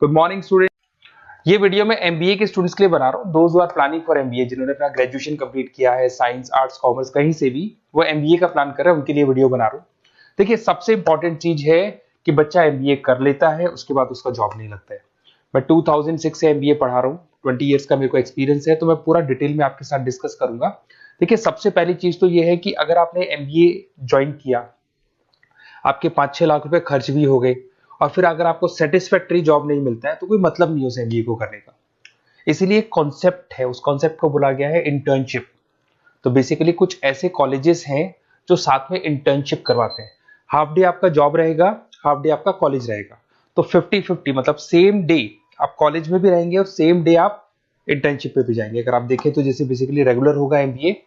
Good morning student. ये video मैं MBA के स्टूडेंट्स के लिए बना रहा हूँ। Those who are planning for MBA, जिन्होंने अपना ग्रेजुएशन कंप्लीट किया है, साइंस आर्ट्स कॉमर्स कहीं से भी वो एमबीए का प्लान कर रहे हैं, उनके लिए वीडियो बना रहा हूँ। देखिए, सबसे इंपॉर्टेंट चीज है कि बच्चा एमबीए कर लेता है, उसके बाद उसका जॉब नहीं लगता है। मैं 2006 से एमबीए पढ़ा रहा हूँ, 20 ईयर्स का मेरे को एक्सपीरियंस है, तो मैं पूरा डिटेल में आपके साथ डिस्कस करूंगा। देखिए, सबसे पहली चीज तो ये है कि अगर आपने एमबीए ज्वाइन किया, आपके 5-6 लाख रुपए खर्च भी हो गए और फिर अगर आपको सेटिस्फैक्टरी जॉब नहीं मिलता है तो कोई मतलब नहीं उस एमबीए को करने का। इसीलिए एक कॉन्सेप्ट है, उस कॉन्सेप्ट को बोला गया है इंटर्नशिप। तो बेसिकली कुछ ऐसे कॉलेजेस हैं जो साथ में इंटर्नशिप करवाते हैं। हाफ डे आपका जॉब रहेगा, हाफ डे आपका कॉलेज रहेगा। तो 50-50 मतलब सेम डे आप कॉलेज में भी रहेंगे और सेम डे आप इंटर्नशिप पे भी जाएंगे। अगर आप देखें तो जैसे बेसिकली रेगुलर होगा एमबीए,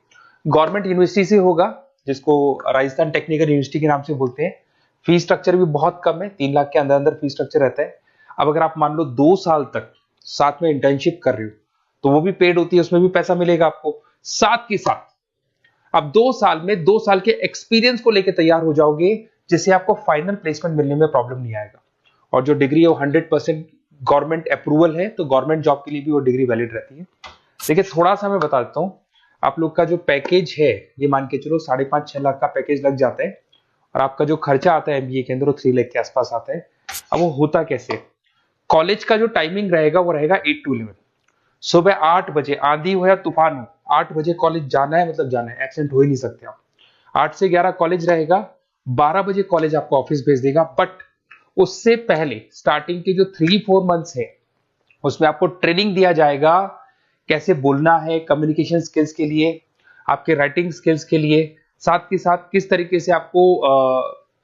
गवर्नमेंट यूनिवर्सिटी से होगा, जिसको राजस्थान टेक्निकल यूनिवर्सिटी के नाम से बोलते हैं। फीस स्ट्रक्चर भी बहुत कम है, 3 लाख के अंदर अंदर फीस स्ट्रक्चर रहता है। अब अगर आप मान लो 2 साल तक साथ में इंटर्नशिप कर रहे हो तो वो भी पेड होती है, उसमें भी पैसा मिलेगा आपको। साथ के साथ अब 2 साल में 2 साल के एक्सपीरियंस को लेकर तैयार हो जाओगे, जिससे आपको फाइनल प्लेसमेंट मिलने में प्रॉब्लम नहीं आएगा। और जो डिग्री है वो 100% गवर्नमेंट अप्रूवल है, तो गवर्नमेंट जॉब के लिए भी वो डिग्री वैलिड रहती है। देखिए, थोड़ा सा मैं बता देता हूँ। आप लोग का जो पैकेज है, ये मान के चलो 5.5-6 लाख का पैकेज लग जाता है और आपका जो खर्चा आता है एमबीए के अंदर वो 3 लाख के आसपास आता है। अब वो होता कैसे? कॉलेज का जो टाइमिंग रहेगा वो रहेगा 8 to 11। सुबह 8 बजे, आंधी हो या तूफान हो, 8 बजे कॉलेज जाना है, मतलब जाना है, एब्सेंट हो ही नहीं सकते आप। 8 से 11 कॉलेज रहेगा, 12 बजे कॉलेज आपको ऑफिस भेज देगा। बट उससे पहले स्टार्टिंग के जो 3-4 मंथ्स है उसमें आपको ट्रेनिंग दिया जाएगा, कैसे बोलना है, कम्युनिकेशन स्किल्स के लिए, आपके राइटिंग स्किल्स के लिए, साथ के साथ किस तरीके से आपको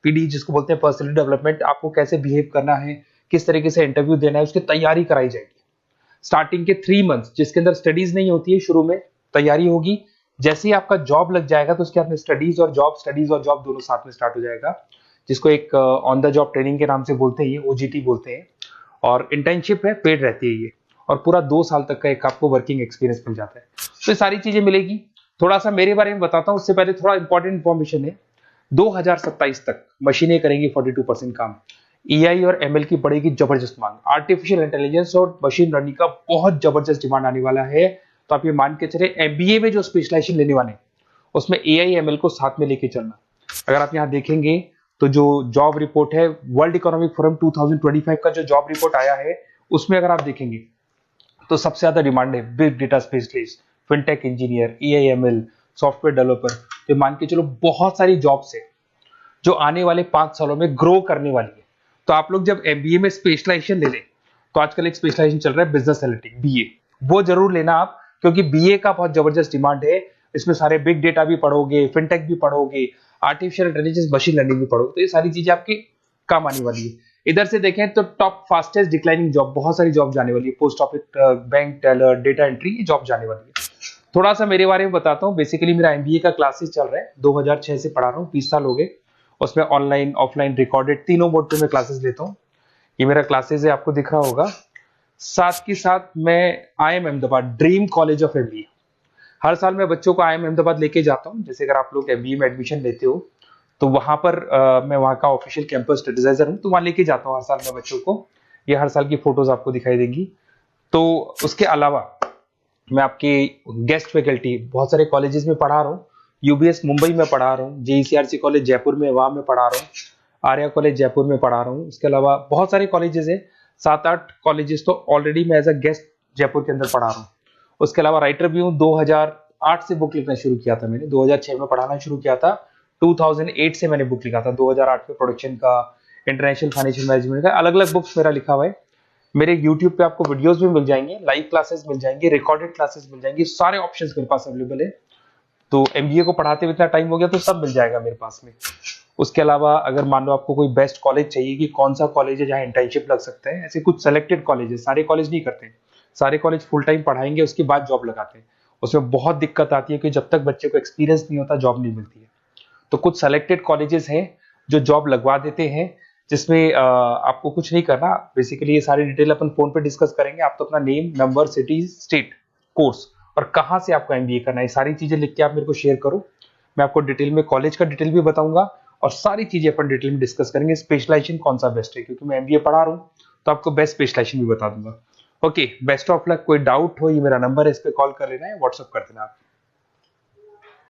पीडी जिसको बोलते हैं पर्सनल डेवलपमेंट, आपको कैसे बिहेव करना है, किस तरीके से इंटरव्यू देना है, उसकी तैयारी कराई जाएगी। स्टार्टिंग के 3 मंथ्स जिसके अंदर स्टडीज नहीं होती है, शुरू में तैयारी होगी। जैसे ही आपका जॉब लग जाएगा तो उसके बाद में स्टडीज और जॉब दोनों साथ में स्टार्ट हो जाएगा, जिसको एक ऑन द जॉब ट्रेनिंग के नाम से बोलते हैं, ये ओजीटी बोलते हैं। और इंटर्नशिप है, पेड रहती है ये, और पूरा 2 साल तक का एक आपको वर्किंग एक्सपीरियंस मिल जाता है। तो ये सारी चीजें मिलेगी। थोड़ा सा मेरे बारे में बताता हूँ, उससे पहले थोड़ा इंपॉर्टेंट इंफॉर्मेशन है। 2027 तक मशीनें करेंगी 42% काम। एआई और एमएल की बढ़ेगी जबरदस्त मांग। आर्टिफिशियल इंटेलिजेंस और मशीन लर्निंग का बहुत जबरदस्त डिमांड आने वाला है। तो आप ये मान के चले, एमबीए में जो स्पेशलाइजेशन लेने वाले हैं उसमें एआई एमएल को साथ में लेके चलना। अगर आप यहाँ देखेंगे तो जो जॉब रिपोर्ट है, वर्ल्ड इकोनॉमिक फोरम 2025 का जो जॉब रिपोर्ट आया है, उसमें अगर आप देखेंगे तो सबसे ज्यादा डिमांड है big data specialist, fintech engineer, AIML, software developer. तो मान के चलो बहुत सारी जॉब्स है जो आने वाले 5 सालों में ग्रो करने वाली है। तो आप लोग जब एमबीए में स्पेशलाइजेशन ले लें, तो आजकल एक स्पेशलाइजेशन चल रहा है बिजनेस एनालिटिक्स, बीए, वो जरूर लेना आप, क्योंकि बीए का बहुत जबरदस्त डिमांड है। इसमें सारे बिग डेटा भी पढ़ोगे, फिनटेक भी पढ़ोगे, आर्टिफिशियल इंटेलिजेंस, मशीन लर्निंग भी पढ़ोगे, तो ये सारी चीजें आपकी काम आने वाली है। इधर से देखें तो टॉप फास्टेस्ट डिक्लाइनिंग जॉब, बहुत सारी जॉब जाने वाली है, post office, bank teller, data entry, ये जॉब जाने वाली है। थोड़ा सा मेरे बारे में बताता हूँ। बेसिकली मेरा एमबीए का क्लासेस चल रहा है, 2006 से पढ़ा रहा हूँ, 20 साल हो गए। उसमें ऑनलाइन, ऑफलाइन, रिकॉर्डेड, तीनों मोड पे मैं क्लासेस लेता हूँ। ये मेरा क्लासेस है, आपको दिख रहा होगा। साथ के साथ मैं IIM Ahmedabad, dream college of MBA, हर साल मैं बच्चों को आईएम अहमदाबाद लेके जाता हूँ। जैसे अगर आप लोग एमबीए में एडमिशन लेते हो तो वहां पर मैं वहां का ऑफिशियल कैंपस एडवाइजर हूँ, तो वहां लेके जाता हूँ हर साल मैं बच्चों को। ये हर साल की फोटोज आपको दिखाई देंगी। तो उसके अलावा मैं आपके गेस्ट फैकल्टी बहुत सारे कॉलेजेस में पढ़ा रहा हूँ। यूबीएस मुंबई में पढ़ा रहा हूँ, जेईसीआरसी कॉलेज जयपुर में, वहां में पढ़ा रहा हूँ, आर्या कॉलेज जयपुर में पढ़ा रहा हूँ। इसके अलावा बहुत सारे कॉलेजेस है, 7-8 कॉलेजेस तो ऑलरेडी मैं एज अ गेस्ट जयपुर के अंदर पढ़ा रहा हूँ। उसके अलावा राइटर भी हूँ। 2008 से बुक लिखना शुरू किया था मैंने, 2006 में पढ़ाना शुरू किया था, 2008 से मैंने बुक लिखा था। 2008 में प्रोडक्शन का, इंटरनेशनल फाइनेंशियल मैनेजमेंट का, अलग अलग बुक्स मेरा लिखा हुआ है। मेरे यूट्यूब पे आपको वीडियोस भी मिल जाएंगे, लाइव क्लासेस मिल जाएंगे, रिकॉर्डेड क्लासेस मिल जाएंगी, सारे ऑप्शंस मेरे पास अवेलेबल है। तो एमबीए को पढ़ाते हुए इतना टाइम हो गया तो सब मिल जाएगा मेरे पास में। उसके अलावा अगर मान लो आपको कोई बेस्ट कॉलेज चाहिए कि कौन सा कॉलेज है जहाँ इंटर्नशिप लग सकता है, ऐसे कुछ सेलेक्टेड कॉलेज है, सारे कॉलेज नहीं करते, सारे कॉलेज फुल टाइम पढ़ाएंगे उसके बाद जॉब लगाते हैं। उसमें बहुत दिक्कत आती है कि जब तक बच्चे को एक्सपीरियंस नहीं होता जॉब नहीं मिलती है। तो कुछ सेलेक्टेड कॉलेजेस हैं जो जॉब लगवा देते हैं, जिसमें आपको कुछ नहीं करना। बेसिकली ये सारी डिटेल अपन फोन पे डिस्कस करेंगे। आप तो अपना name, number, city, state, course और कहाँ से आपको एमबीए करना है, सारी चीजें लिख के आप मेरे को शेयर करो। मैं आपको डिटेल में कॉलेज का डिटेल भी बताऊंगा और सारी चीजें अपन डिटेल में डिस्कस करेंगे। स्पेशलाइजेशन कौन सा बेस्ट है, क्योंकि मैं एमबीए पढ़ा रहा हूँ तो आपको बेस्ट स्पेशलाइजेशन भी बता दूंगा। Okay, best of luck. कोई डाउट हो, ये मेरा नंबर है, इस पे कॉल कर लेना है, व्हाट्सअप कर देना आप।